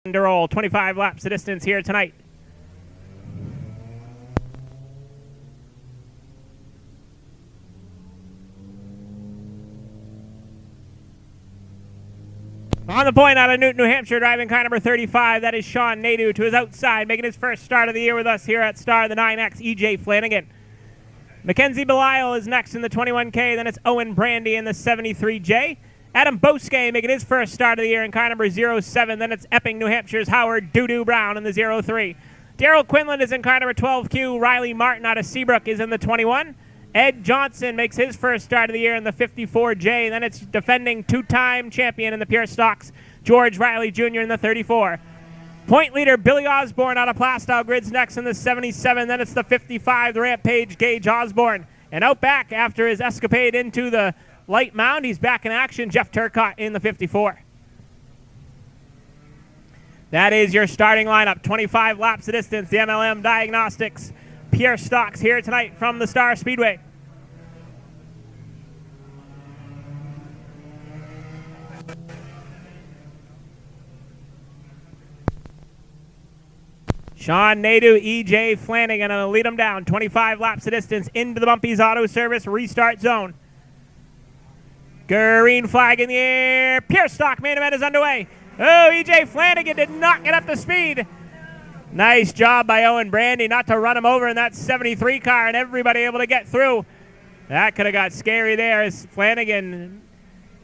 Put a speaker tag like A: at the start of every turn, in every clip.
A: To roll 25 laps of distance here tonight. On the point out of Newton, New Hampshire, driving car number 35, that is Sean Nadeau to his outside, making his first start of the year with us here at Star, the 9X, EJ Flanagan. Mackenzie Belial is next in the 21K, then it's Owen Brandy in the 73J. Adam Bosque making his first start of the year in car number 07. Then it's Epping, New Hampshire's Howard Doo-Doo Brown in the 03. Daryl Quinlan is in car number 12Q. Riley Martin out of Seabrook is in the 21. Ed Johnson makes his first start of the year in the 54J. Then it's defending two-time champion in the pure stocks, George Riley Jr. in the 34. Point leader Billy Osborne out of Plastow Grids next in the 77. Then it's the 55, the Rampage Gage Osborne. And out back after his escapade into the light mound, he's back in action, Jeff Turcott in the 54. That is your starting lineup. 25 laps of distance. The MLM Diagnostics Pure Stocks here tonight from the Star Speedway. Sean Nadeau, EJ Flanagan, and lead them down. 25 laps of distance into the Bumpy's Auto Service restart zone. Green flag in the air. Pure stock main event is underway. Oh, EJ Flanagan did not get up to speed. Nice job by Owen Brandy not to run him over in that 73 car, and everybody able to get through. That could have got scary there. As Flanagan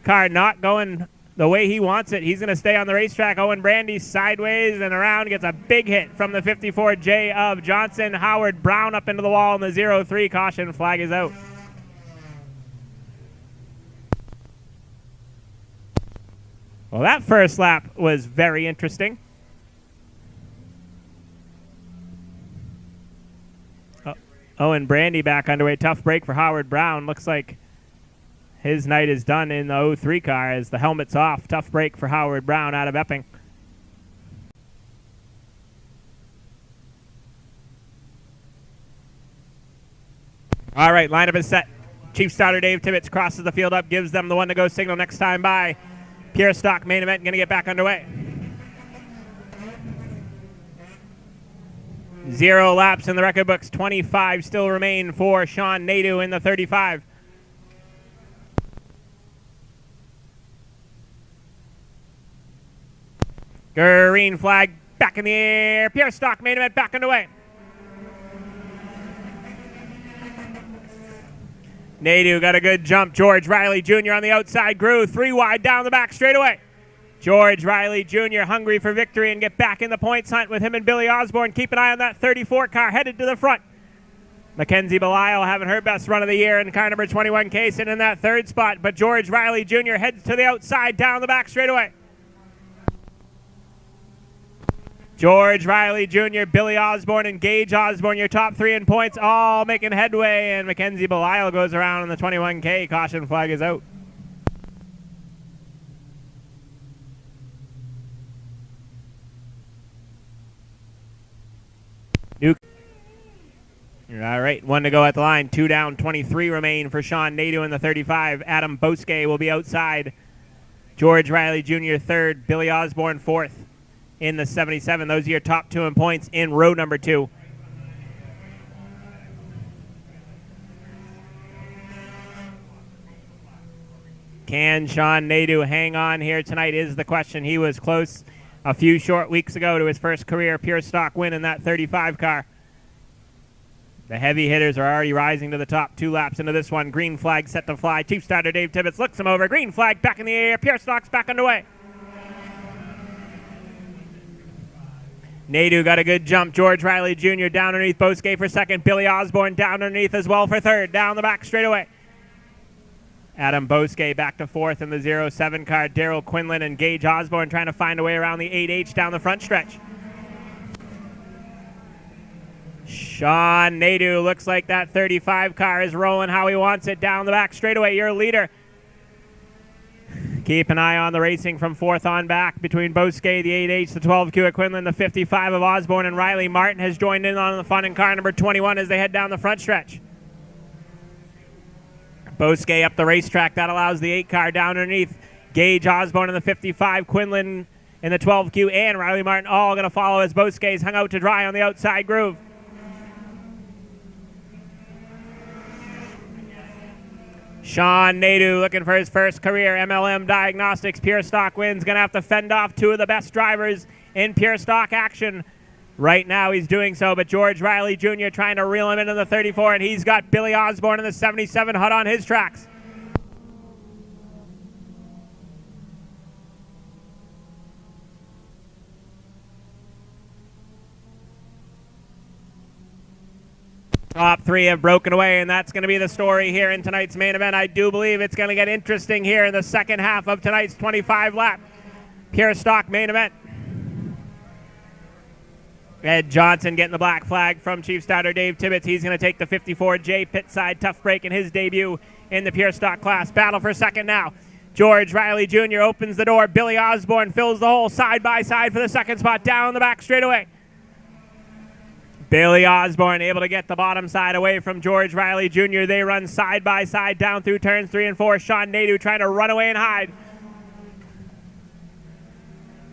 A: car not going the way he wants it. He's going to stay on the racetrack. Owen Brandy sideways and around, gets a big hit from the 54J of Johnson. Howard Brown up into the wall in the 03. Caution flag is out. Well, that first lap was very interesting. Owen Brandy back underway. Tough break for Howard Brown. Looks like his night is done in the 03 car as the helmet's off. Tough break for Howard Brown out of Epping. All right, lineup is set. Chief starter Dave Tibbetts crosses the field up, gives them the one to go signal next time by. Pure stock main event going to get back underway. 0 laps in the record books. 25 still remain for Sean Nadeau in the 35. Green flag back in the air. Pure stock main event back underway. Nadeau got a good jump. George Riley Jr. on the outside grew 3 wide down the back straightaway. George Riley Jr. hungry for victory and get back in the points hunt with him and Billy Osborne. Keep an eye on that 34 car headed to the front. Mackenzie Belial having her best run of the year in car number 21K, sitting in that 3rd spot. But George Riley Jr. heads to the outside down the back straightaway. George Riley Jr., Billy Osborne, and Gage Osborne, your top 3 in points, all making headway. And Mackenzie Belial goes around in the 21K. Caution flag is out. All right, 1 to go at the line. 2 down, 23 remain for Sean Nadeau in the 35. Adam Bosque will be outside. George Riley Jr. 3rd. Billy Osborne 4th in the 77. Those are your top 2 in points in row number 2. Can Sean Nadeau hang on here tonight is the question. He was close a few short weeks ago to his first career pure stock win in that 35 car. The heavy hitters are already rising to the top. 2 laps into this one. Green flag set to fly. Chief starter Dave Tibbetts looks him over. Green flag back in the air. Pure stock's back underway. Nadeau got a good jump. George Riley Jr. down underneath Bosque for 2nd. Billy Osborne down underneath as well for 3rd. Down the back straightaway. Adam Bosque back to 4th in the 07 car. Daryl Quinlan and Gage Osborne trying to find a way around the 8H down the front stretch. Sean Nadeau looks like that 35 car is rolling how he wants it down the back straightaway. Your leader. Keep an eye on the racing from 4th on back between Bosque, the 8H, the 12Q at Quinlan, the 55 of Osborne, and Riley Martin has joined in on the fun in car number 21 as they head down the front stretch. Bosque up the racetrack. That allows the 8 car down underneath. Gage Osborne in the 55, Quinlan in the 12Q and Riley Martin all going to follow as Bosquet's hung out to dry on the outside groove. Sean Nadeau looking for his first career MLM Diagnostics Pure Stock wins. Going to have to fend off two of the best drivers in Pure Stock action. Right now he's doing so, but George Riley Jr. trying to reel him into the 34, and he's got Billy Osborne in the 77 hot on his tracks. Top three have broken away, and that's going to be the story here in tonight's main event. I do believe it's going to get interesting here in the second half of tonight's 25-lap Pure Stock main event. Ed Johnson getting the black flag from Chief Starter Dave Tibbetts. He's going to take the 54J pit side tough break in his debut in the Pure Stock class. Battle for second now. George Riley Jr. opens the door. Billy Osborne fills the hole side by side for the second spot down the back straightaway. Billy Osborne able to get the bottom side away from George Riley Jr. They run side by side down through turns 3 and 4. Sean Nadeau trying to run away and hide.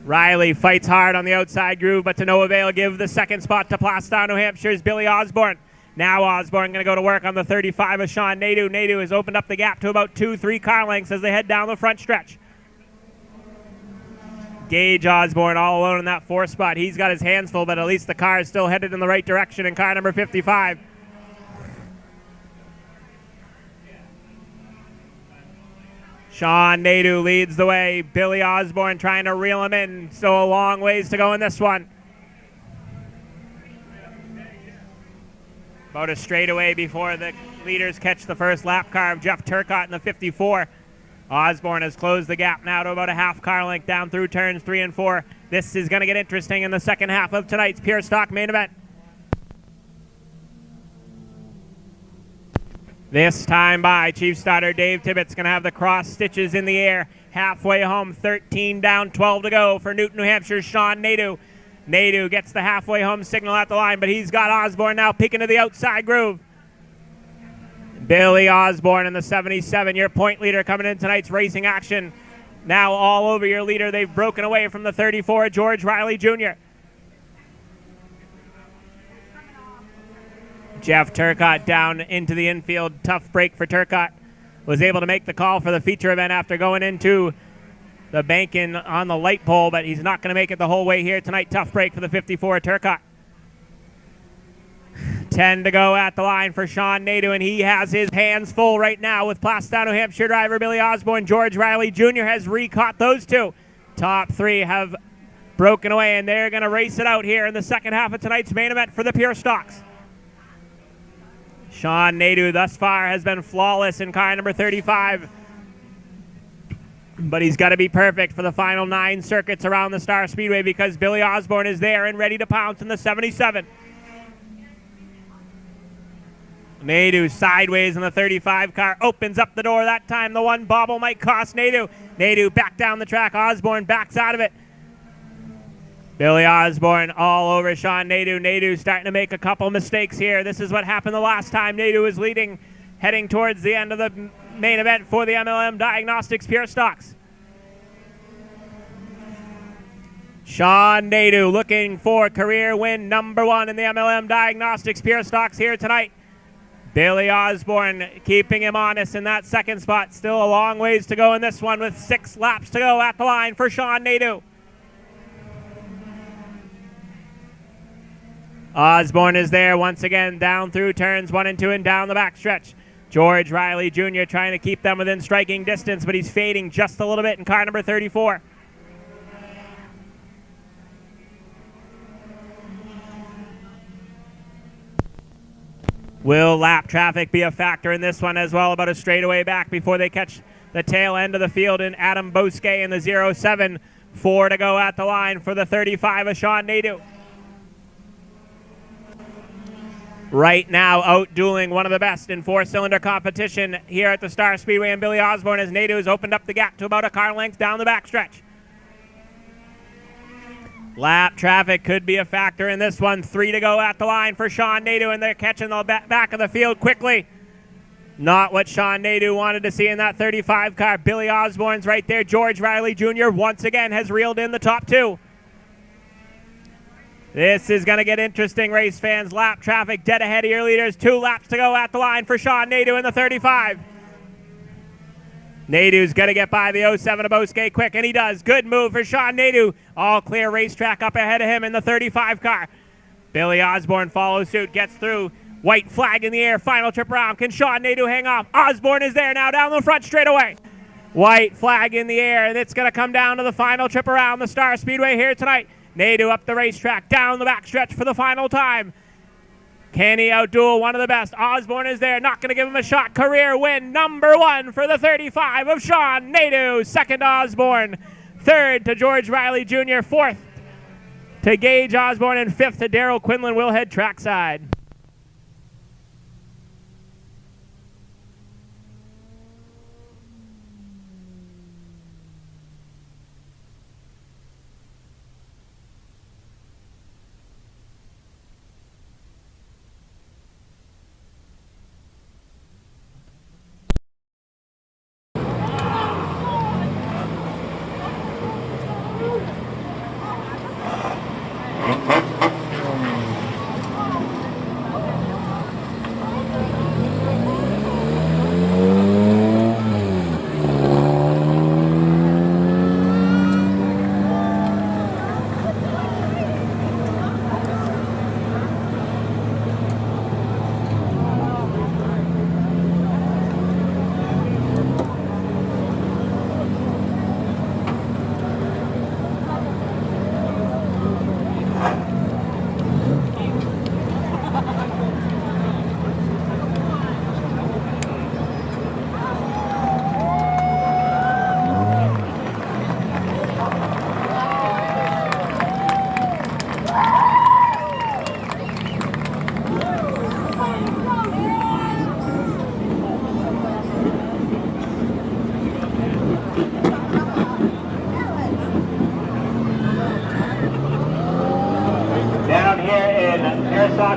A: Riley fights hard on the outside groove, but to no avail. Give the second spot to Plastow, New Hampshire's Billy Osborne. Now Osborne going to go to work on the 35 of Sean Nadeau. Nadeau has opened up the gap to about 2-3 car lengths as they head down the front stretch. Gage Osborne all alone in that 4th spot. He's got his hands full, but at least the car is still headed in the right direction in car number 55. Sean Nadeau leads the way. Billy Osborne trying to reel him in. Still a long ways to go in this one. About a straightaway before the leaders catch the first lap car of Jeff Turcotte in the 54. Osborne has closed the gap now to about a half car length down through turns 3 and 4. This is going to get interesting in the second half of tonight's Pure Stock main event. This time by Chief Starter Dave Tibbetts going to have the cross stitches in the air. Halfway home, 13 down, 12 to go for Newton, New Hampshire's Sean Nadeau. Nadeau gets the halfway home signal at the line, but he's got Osborne now peeking to the outside groove. Billy Osborne in the 77, your point leader coming in tonight's racing action. Now all over your leader. They've broken away from the 34, George Riley Jr. Jeff Turcotte down into the infield. Tough break for Turcotte. Was able to make the call for the feature event after going into the banking on the light pole, but he's not going to make it the whole way here tonight. Tough break for the 54, Turcotte. 10 to go at the line for Sean Nadeau, and he has his hands full right now with Plastow, New Hampshire driver Billy Osborne. George Riley Jr. has re-caught those two. Top three have broken away, and they're going to race it out here in the second half of tonight's main event for the Pure Stocks. Sean Nadeau thus far has been flawless in car number 35, but he's got to be perfect for the final 9 circuits around the Star Speedway because Billy Osborne is there and ready to pounce in the 77. Nadeau sideways in the 35 car, opens up the door. That time the one bobble might cost Nadeau. Nadeau back down the track. Osborne backs out of it. Billy Osborne all over Sean Nadeau. Nadeau starting to make a couple mistakes here. This is what happened the last time Nadeau was leading, heading towards the end of the main event for the MLM Diagnostics Pure Stocks. Sean Nadeau looking for career win number 1 in the MLM Diagnostics Pure Stocks here tonight. Billy Osborne keeping him honest in that second spot. Still a long ways to go in this one with 6 laps to go at the line for Sean Nadeau. Osborne is there once again down through turns 1 and 2 and down the backstretch. George Riley Jr. trying to keep them within striking distance, but he's fading just a little bit in car number 34. Will lap traffic be a factor in this one as well? About a straightaway back before they catch the tail end of the field in Adam Bosquet in the 07. 4 to go at the line for the 35 of Sean Nadeau. Right now, out-dueling one of the best in 4-cylinder competition here at the Star Speedway and Billy Osborne as Nadeau has opened up the gap to about a car length down the backstretch. Lap traffic could be a factor in this one. 3 to go at the line for Sean Nadeau, and they're catching the back of the field quickly. Not what Sean Nadeau wanted to see in that 35 car. Billy Osborne's right there. George Riley Jr. once again has reeled in the top two. This is going to get interesting, race fans. Lap traffic dead ahead of your leaders. 2 laps to go at the line for Sean Nadeau in the 35. Nadeau's going to get by the 07 of Bosquet quick, and he does. Good move for Sean Nadeau. All clear racetrack up ahead of him in the 35 car. Billy Osborne follows suit, gets through. White flag in the air, final trip around. Can Sean Nadeau hang off? Osborne is there now down the front straightaway. White flag in the air, and it's going to come down to the final trip around the Star Speedway here tonight. Nadeau up the racetrack, down the backstretch for the final time. Can he outduel one of the best? Osborne is there, not going to give him a shot. Career win number 1 for the 35 of Sean Nadeau. Second to Osborne, third to George Riley Jr., fourth to Gage Osborne, and fifth to Daryl Quinlan. Will head trackside.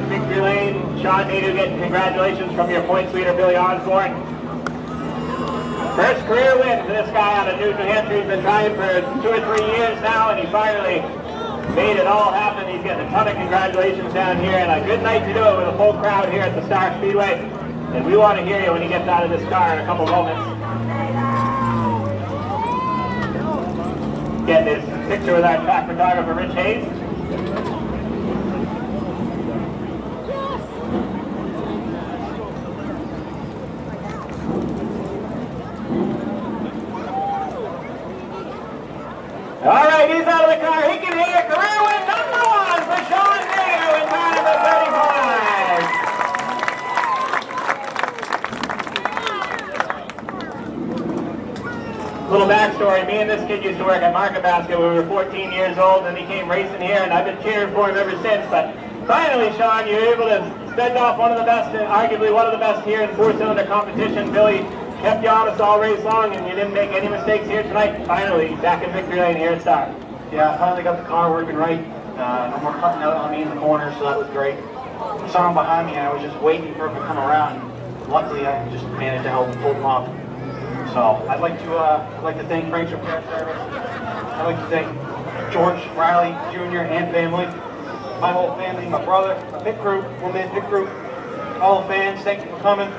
B: Victory lane. Sean Nadeau getting congratulations from your points leader, Billy Osborne. First career win for this guy out of Newton, New Hampshire. He's been trying for 2 or 3 years now, and he finally made it all happen. He's getting a ton of congratulations down here, and a good night to do it with a full crowd here at the Star Speedway. And we want to hear you when he gets out of this car in a couple moments. Getting his picture with our track photographer, Rich Hayes. All right, he's out of the car. He can hear career win number 1 for Sean Nadeau in car number 35. Little backstory, me and this kid used to work at Market Basket when we were 14 years old, and he came racing here, and I've been cheering for him ever since. But finally, Sean, you were able to fend off one of the best, arguably one of the best here in 4-cylinder competition. Billy kept you honest all race long, and you didn't make any mistakes here tonight. Finally, back in victory lane here at Star.
C: Yeah, I finally got the car working right. No more cutting out on me in the corner, so that was great. I saw him behind me, and I was just waiting for him to come around. Luckily, I just managed to help pull him off. So I'd like to thank Frank's Repair Service. I'd like to thank George Riley Jr. and family, my whole family, my brother, my pit crew, one-man pit crew, all the fans. Thank you for coming.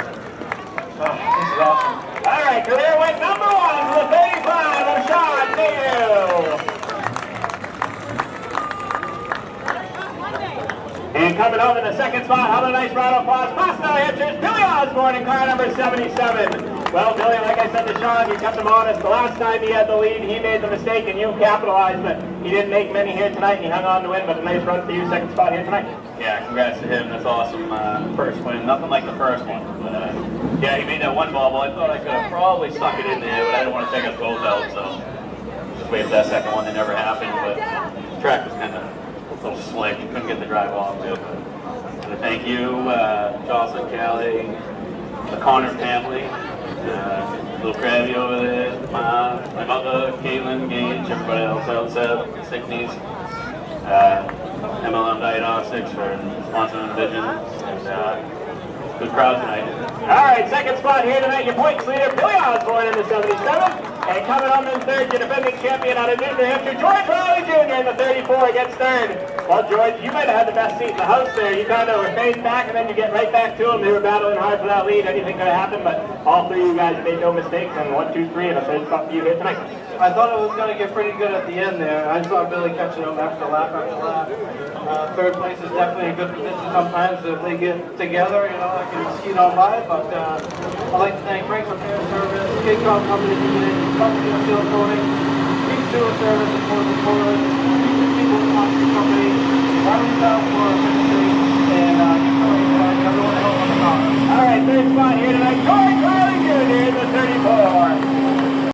C: This is awesome.
B: All right, career win number 1 for the 35 of Sean Nadeau. And coming home in the second spot, how about a nice round of applause? Boston, New Hampshire's Billy Osborne in car number 77. Well, Billy, like I said to Sean, you kept him honest. The last time he had the lead, he made the mistake, and you capitalized, but he didn't make many here tonight, and he hung on to win, but a nice run for you, second spot here tonight.
D: Yeah, congrats to him. That's awesome. First win. Nothing like the first one. But, yeah, he made that one bobble. I thought I could have probably stuck it in there, but I didn't want to take us both out, so just wait for that second one. That never happened, but the track was kind of a little slick. You couldn't get the drive off to it. But thank you, Jocelyn, Callie, the Connor family, little Krabby over there, my mother, Caitlin, Gage, everybody else outside, Stickneys, MLM Diagnostics for sponsoring the vision, and Good crowd tonight.
B: All right, second spot here tonight, your points leader, Billy Osborne in the 77. And coming on in third, your defending champion out of Newton, New Hampshire, George Riley Jr. in the 34 gets third. Well, George, you might have had the best seat in the house there. You kind of were fading back, and then you get right back to them. They were battling hard for that lead. Anything could have happened, but all three of you guys made no mistakes. And 1, 2, 3, and a third spot for you here tonight.
E: I thought it was going to get pretty good at the end there. I saw Billy catching him after lap after lap. Third place is definitely a good position sometimes if they get together, you know, I can ski on by. But I'd like to thank Frank's Repair Service, Kid Car Company, Company of Steel Coating, Peak Sewer Service, and Portland Toilets,